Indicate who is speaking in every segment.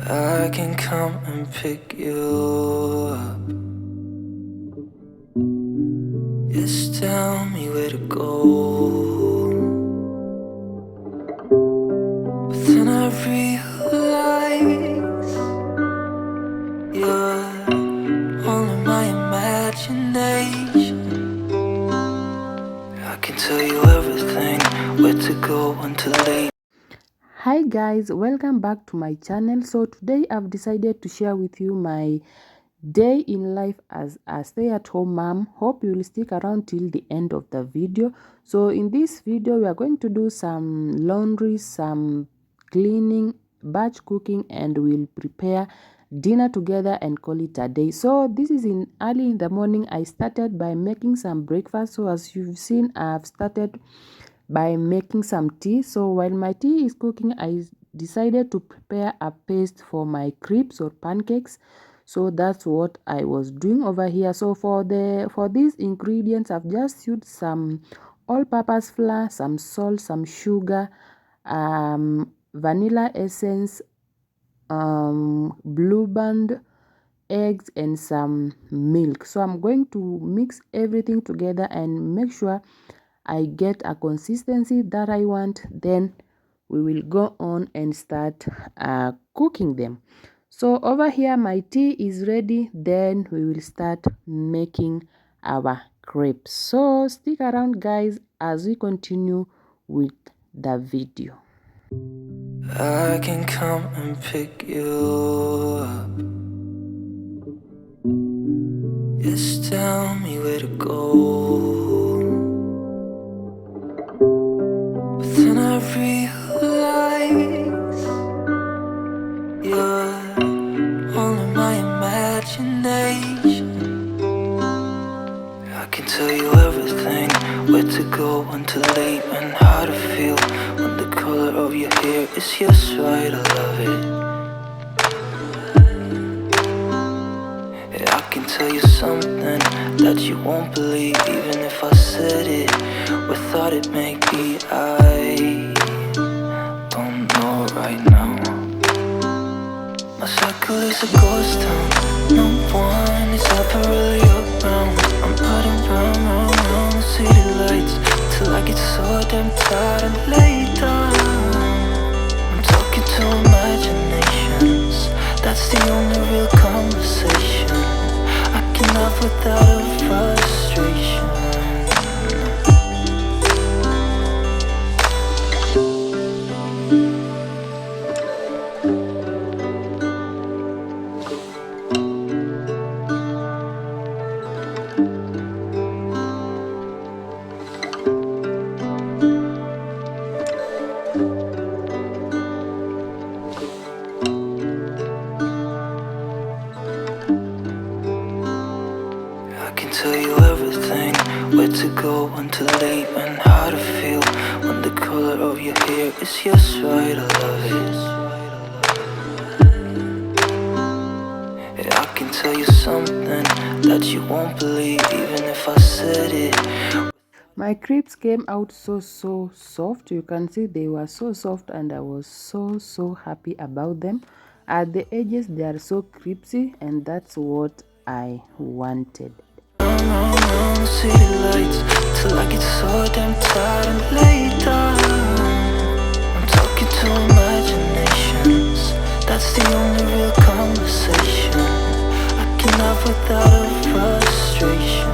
Speaker 1: I can come and pick you up. Just tell me where to go. But then I realize you're only my imagination. I can tell you everything, where to go until late.
Speaker 2: Hi guys, welcome back to my channel. So today I've decided to share with you my day in life as a stay-at-home mom. Hope you will stick around till the end of the video. So in this video we are going to do some laundry, some cleaning, batch cooking, and we'll prepare dinner together and call it a day. So this is in early in the morning. I started by making some breakfast. So as you've seen, I've started by making some tea. So while my tea is cooking, I decided to prepare a paste for my crepes or pancakes. So that's what I was doing over here. So for these ingredients, I've just used some all-purpose flour, some salt, some sugar, vanilla essence, blue band, eggs, and some milk. So I'm going to mix everything together and make sure I get a consistency that I want. Then we will go on and start cooking them. So over here my tea is ready. Then we will start making our crepes. So stick around guys as we continue with the video.
Speaker 1: I can come and pick you up. Just tell me where to go. But then I realize you're only my imagination. I can tell you everything, where to go until late, and how to feel when the color of your hair is just right. I love it. Yeah, I can tell you something that you won't believe, even if I said it or thought it may be. I don't know right now. My circle is a ghost town. No one is ever really around. I'm putting round the city lights till I get so damn tired and lay down. I'm talking to imaginations. That's the only real conversation I can have without a frustration. I can tell you everything, where to go until late, and how to feel when the color of your hair is just right. I love it. Yeah, I can tell you something that you won't believe, even if I said it.
Speaker 2: My crepes came out so soft. You can see they were so soft and I was so happy about them. At the edges they are so crispy, and that's what I wanted.
Speaker 1: Round the city lights till I get so damn tired and lay down. I'm talking to imaginations. That's the only real conversation I can have without a frustration.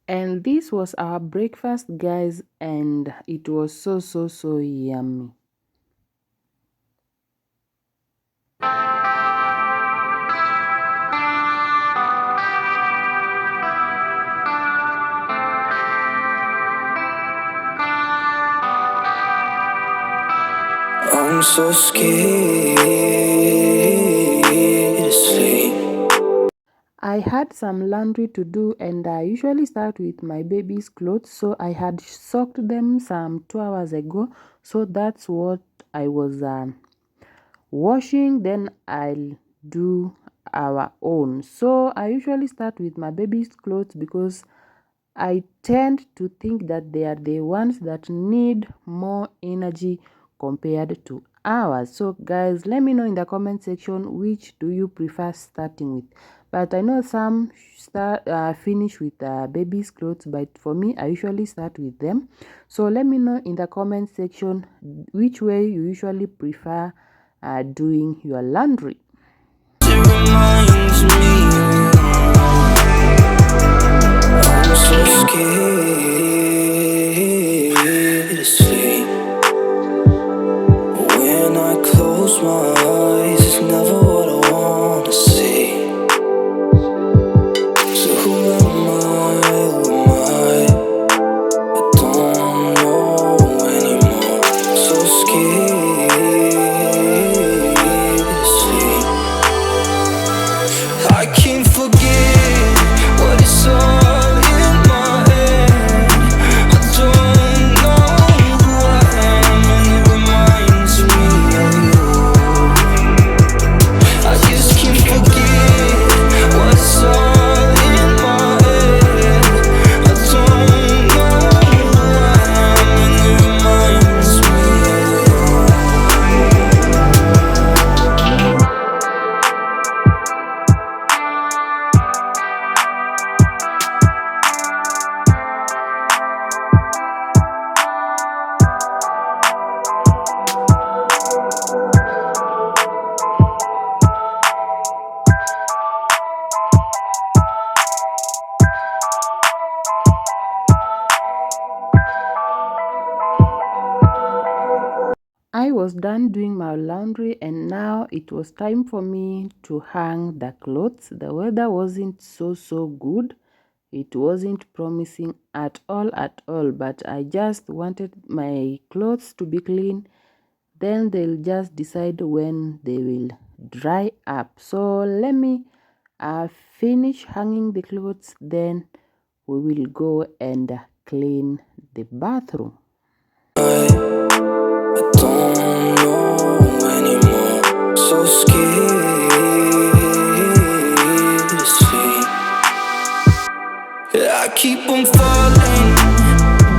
Speaker 2: And this was our breakfast guys, and it was so yummy.
Speaker 1: I'm so scared to sleep.
Speaker 2: I had some laundry to do, and I usually start with my baby's clothes. So I had soaked them some 2 hours ago, so that's what I was washing. Then I'll do our own. So I usually start with my baby's clothes because I tend to think that they are the ones that need more energy compared to ours. So guys, let me know in the comment section which do you prefer starting with. But I know some finish with baby's clothes, but for me I usually start with them. So let me know in the comment section which way you usually prefer doing your laundry.
Speaker 1: It reminds me I'm so scared to sleep. When I close my eyes, it's never what I wanna see. So who am I? Who am I? I don't know anymore. So scared to sleep. I can't forget what it's all in my head. I don't know who I am, and it reminds me of you. I just can't forget what's all in my head. I don't know who I am, and it reminds me of you.
Speaker 2: I was done doing my laundry, and now it was time for me to hang the clothes. The weather wasn't so good. It wasn't promising at all, but I just wanted my clothes to be clean. Then they'll just decide when they will dry up. So let me finish hanging the clothes, then we will go and clean the bathroom.
Speaker 1: I don't know anymore. So scared to sleep. I keep on falling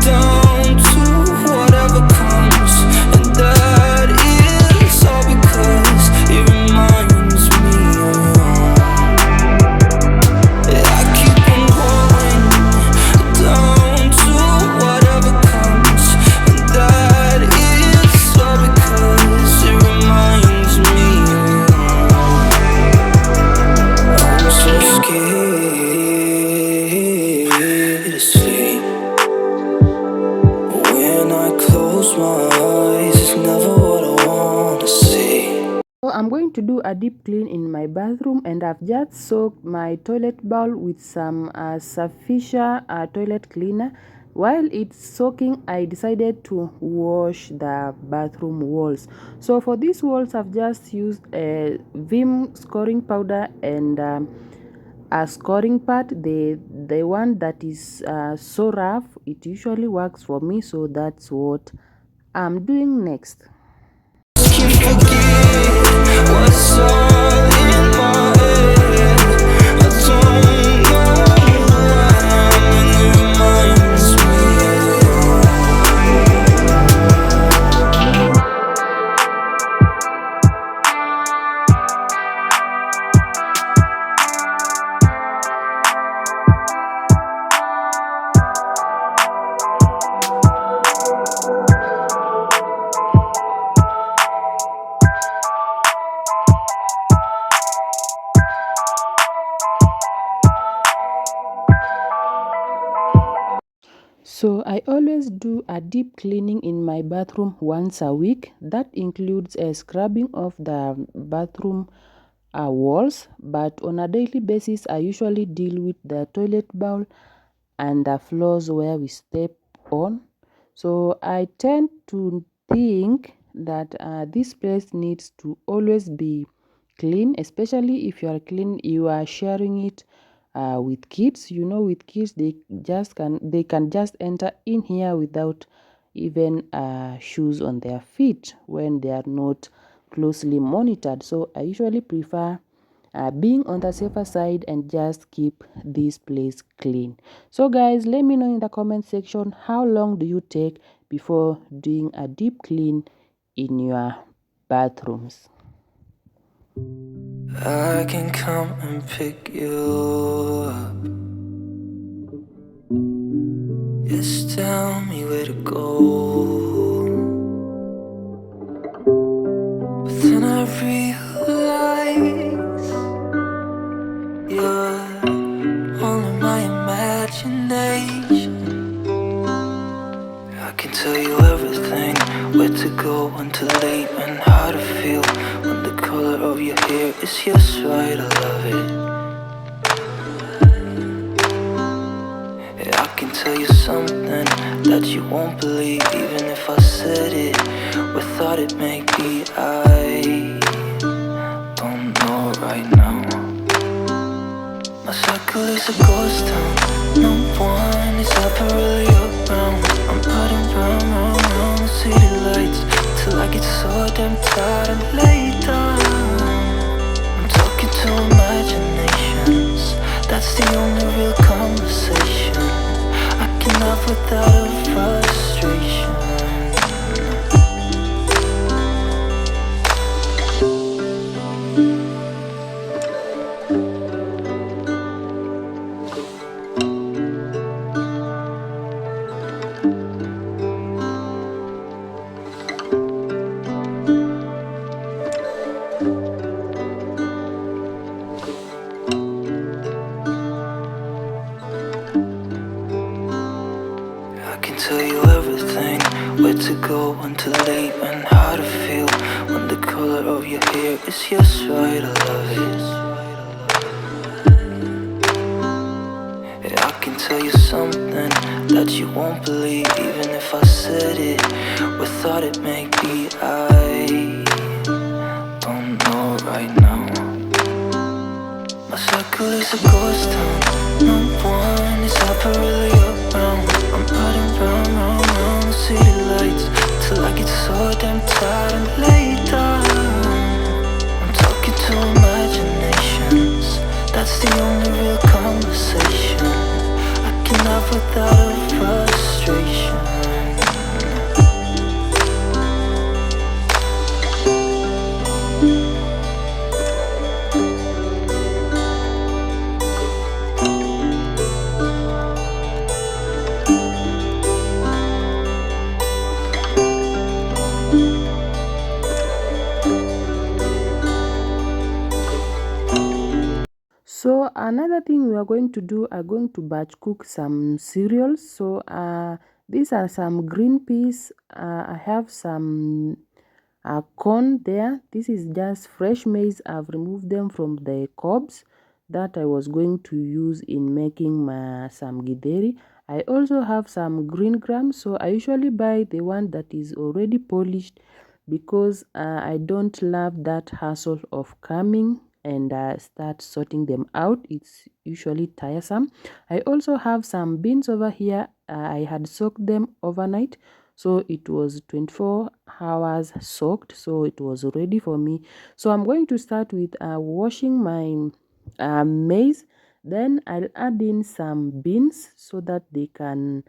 Speaker 1: down to whatever comes, and that is all because it reminds me of you. I keep on going down to whatever comes, and that is all because it reminds me of you. I'm so scared to sleep. When I close my eyes, it's never what I wanna see.
Speaker 2: So I'm going to do a deep clean in my bathroom, and I've just soaked my toilet bowl with some sufficient toilet cleaner. While it's soaking, I decided to wash the bathroom walls. So for these walls, I've just used a Vim scoring powder and a scoring pad. The one that is so rough, it usually works for me, so that's what I'm doing next.
Speaker 1: Can't forget what's all in my head. I don't know who I am, and it reminds me
Speaker 2: So I always do a deep cleaning in my bathroom once a week. That includes a scrubbing of the bathroom walls, but on a daily basis I usually deal with the toilet bowl and the floors where we step on. So I tend to think that this place needs to always be clean, especially if you are sharing it with kids. You know, with kids they can just enter in here without even shoes on their feet when they are not closely monitored. So I usually prefer being on the safer side and just keep this place clean. So guys, let me know in the comment section, how long do you take before doing a deep clean in your bathrooms?
Speaker 1: I can come and pick you up. Just tell me where to go. But then I realize you're only my imagination. I can tell you everything, where to go, when to leave, and how to feel when the color of your hair is just right. I love it. Yeah, I can tell you something that you won't believe, even if I said it. We thought it may be, I don't know right now. My circle is a ghost town. No one is ever really around. I'm putting round the city lights till I get so damn tired and lay down. I'm talking to imaginations. That's the only real conversation I can have without a frustration. I can tell you everything, where to go, when to leave, and how to feel when the color of your hair is just right. I love it. Yeah, I can tell you something that you won't believe, even if I said it. We thought it may be, I don't know right now. My circle is a ghost town. No one is ever really around. I'm riding round the city lights till I get so damn tired and lay down. I'm talking to imaginations. That's the only real conversation I can have without a frustration.
Speaker 2: So another thing we are going to do, are going to batch cook some cereals. So these are some green peas. I have some corn there. This is just fresh maize. I've removed them from the cobs that I was going to use in making some githeri. I also have some green grams. So I usually buy the one that is already polished because I don't love that hassle of coming and start sorting them out. It's usually tiresome. I also have some beans over here. I had soaked them overnight, so it was 24 hours soaked, so it was ready for me. So I'm going to start with washing my maize. Then I'll add in some beans so that they can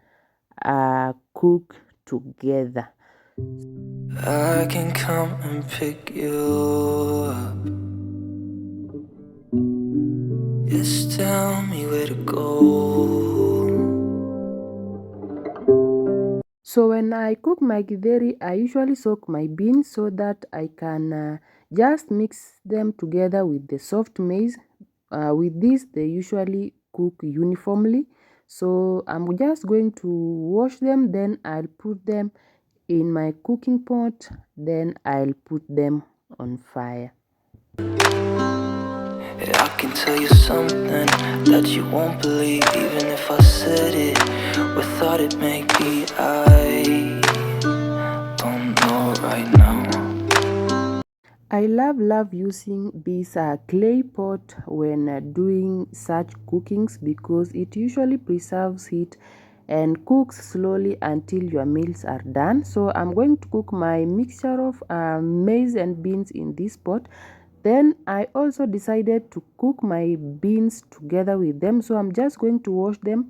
Speaker 2: cook together.
Speaker 1: I can come and pick you up. Just tell me where to go.
Speaker 2: So when I cook my githeri, I usually soak my beans so that I can just mix them together with the soft maize. With this, they usually cook uniformly. So I'm just going to wash them, then I'll put them in my cooking pot, then I'll put them on fire.
Speaker 1: Yeah, I can tell you something that you won't believe, even if I said it. We thought it may be, I don't know right now.
Speaker 2: I love using this clay pot when doing such cookings because it usually preserves heat and cooks slowly until your meals are done. So I'm going to cook my mixture of maize and beans in this pot. Then I also decided to cook my beans together with them. So I'm just going to wash them,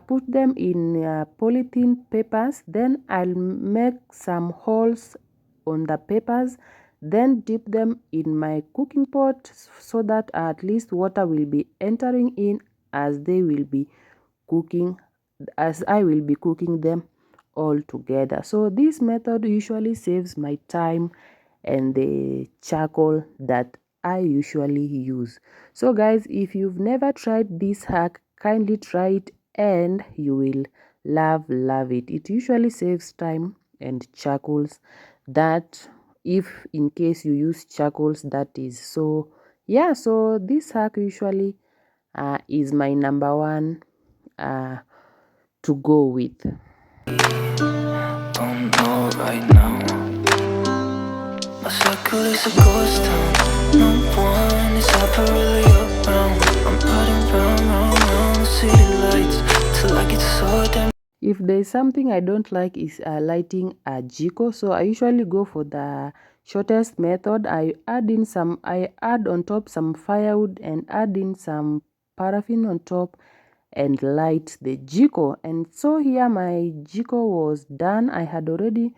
Speaker 2: put them in polythene papers. Then I'll make some holes on the papers, then dip them in my cooking pot so that at least water will be entering in as they will be cooking, as I will be cooking them all together. So this method usually saves my time and the charcoal that I usually use. So guys, if you've never tried this hack, kindly try it and you will love it. It usually saves time and charcoals, that if in case you use charcoals, that is. So yeah, so this hack usually is my number one uh, to go with.
Speaker 1: Don't know right now. My circle is a ghost town. No one is ever really around. I'm riding round the city lights till I get so damn.
Speaker 2: If there's something I don't like is lighting a jiko, so I usually go for the shortest method. I add on top some firewood and add in some paraffin on top and light the jiko. And so here my jiko was done. I had already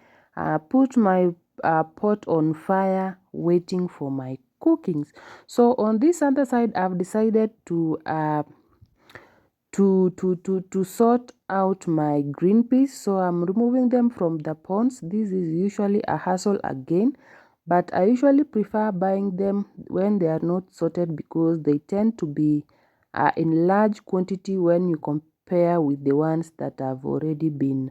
Speaker 2: put my pot on fire waiting for my cookings. So on this other side, I've decided to sort out my green peas. So I'm removing them from the ponds. This is usually a hassle again, but I usually prefer buying them when they are not sorted because they tend to be in large quantity when you compare with the ones that have already been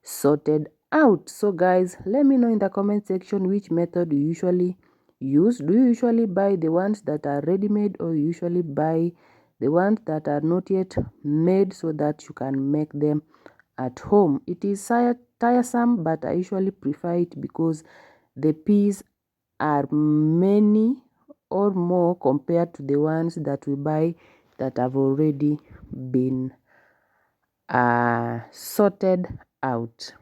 Speaker 2: sorted out. So guys, let me know in the comment section which method you usually use. Do you usually buy the ones that are ready-made, or you usually buy the ones that are not yet made so that you can make them at home? It is tiresome, but I usually prefer it because the peas are many or more compared to the ones that we buy that have already been sorted out.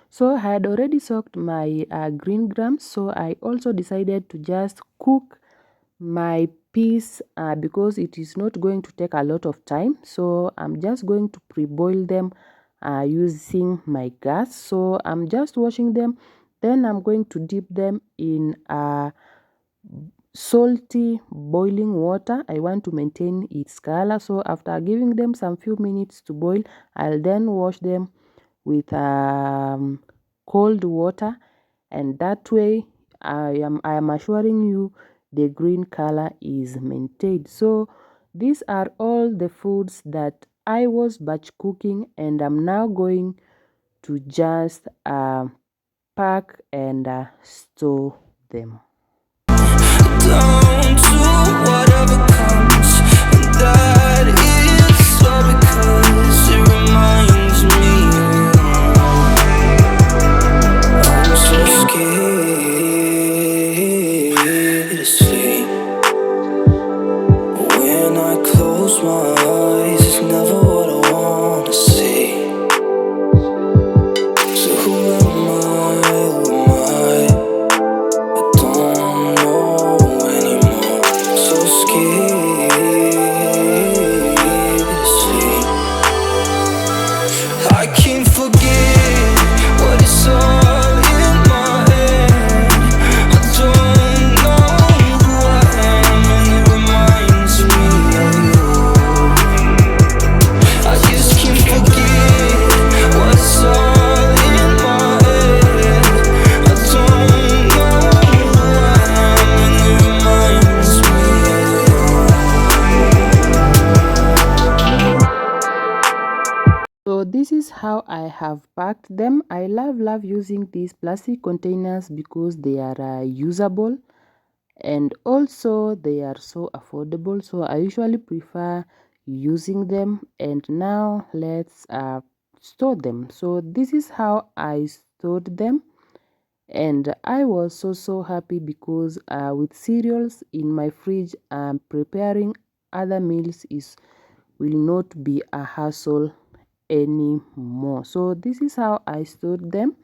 Speaker 2: So I had already soaked my green grams, so I also decided to just cook my peas because it is not going to take a lot of time. So I'm just going to pre-boil them using my gas. So I'm just washing them, then I'm going to dip them in salty boiling water. I want to maintain its color, so after giving them some few minutes to boil, I'll then wash them with cold water, and that way I am assuring you the green color is maintained. So these are all the foods that I was batch cooking, and I'm now going to just pack and store them.
Speaker 1: Down to whatever comes, and that is all because it reminds me I'm so scared to sleep. When I close my eyes, it's never what I wanna see. So who am I? Who am I? I don't know anymore. So scared to sleep. I can't forget what it's all in my head. I don't know who I am, and it reminds me of you. I just can't forget what's all in my head. I don't know who I am, and it reminds me of
Speaker 2: So this is how I have packed them. I love using these plastic containers because they are usable, and also they are so affordable, so I usually prefer using them. And now let's store them. So this is how I stored them, and I was so happy because with cereals in my fridge, preparing other meals will not be a hassle anymore. So this is how I stored them,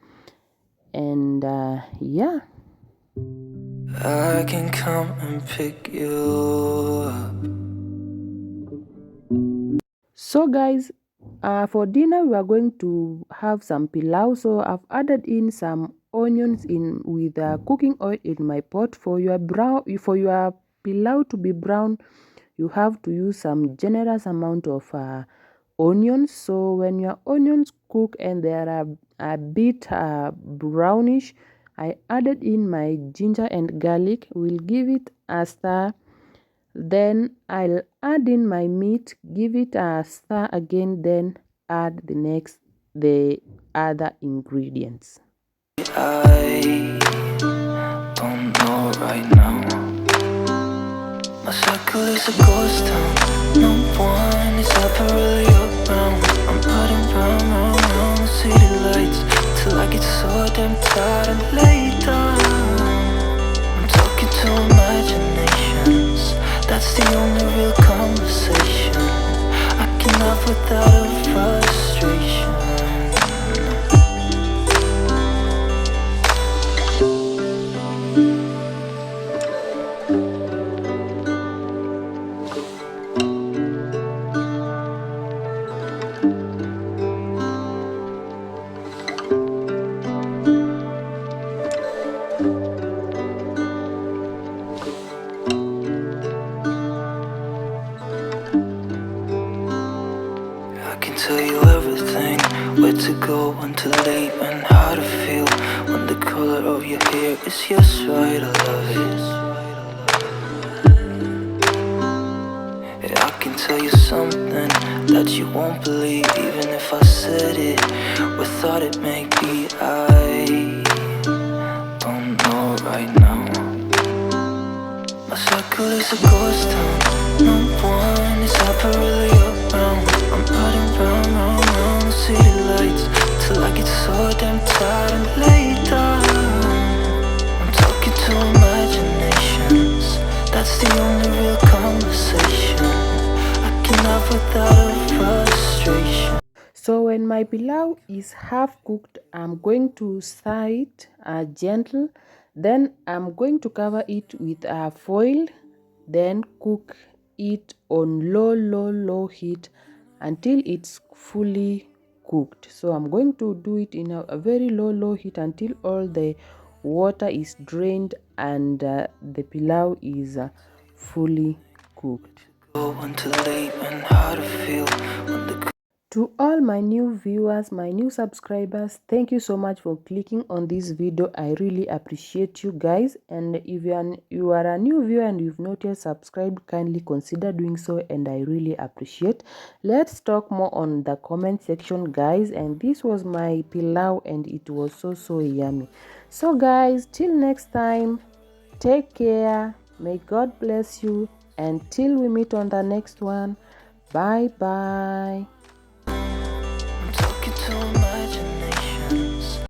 Speaker 2: and yeah.
Speaker 1: I can come and pick you up.
Speaker 2: So guys, for dinner we are going to have some pilau. So I've added in some onions in with cooking oil in my pot. For your pilau to be brown, you have to use some generous amount of onions. So when your onions cook and they are a bit brownish, I added in my ginger and garlic. We'll give it a stir, then I'll add in my meat, give it a stir again, then add the other ingredients.
Speaker 1: I don't know right now. My circle is a ghost town. No one is ever really around. I'm putting round the city lights till I get so damn tired and laid down. I'm talking to imaginations. That's the only real conversation I can have without a frustration. I can tell you everything, where to go, when to leave, and how to feel when the color of your hair is just right. I love it. Yeah, I can tell you something that you won't believe, even if I said it. We thought it may be. I don't know right now. My circle is a ghost town. No one is ever really around. I'm riding round the city lights till I get so damn tired and laid down. I'm talking to imaginations. That's the only real conversation I can have without a frustration.
Speaker 2: So when my pilau is half cooked, I'm going to stir it gentle. Then I'm going to cover it with a foil. Then cook it on low heat until it's fully cooked. So I'm going to do it in a very low heat until all the water is drained and the pilau is fully cooked.
Speaker 1: Go on to leave and how to feel when the
Speaker 2: To all my new viewers, my new subscribers, thank you so much for clicking on this video. I really appreciate you guys. And if you are a new viewer and you've not yet subscribed, kindly consider doing so, and I really appreciate. Let's talk more on the comment section, guys. And this was my pilau and it was so yummy. So guys, till next time, take care. May God bless you. Until we meet on the next one. Bye bye.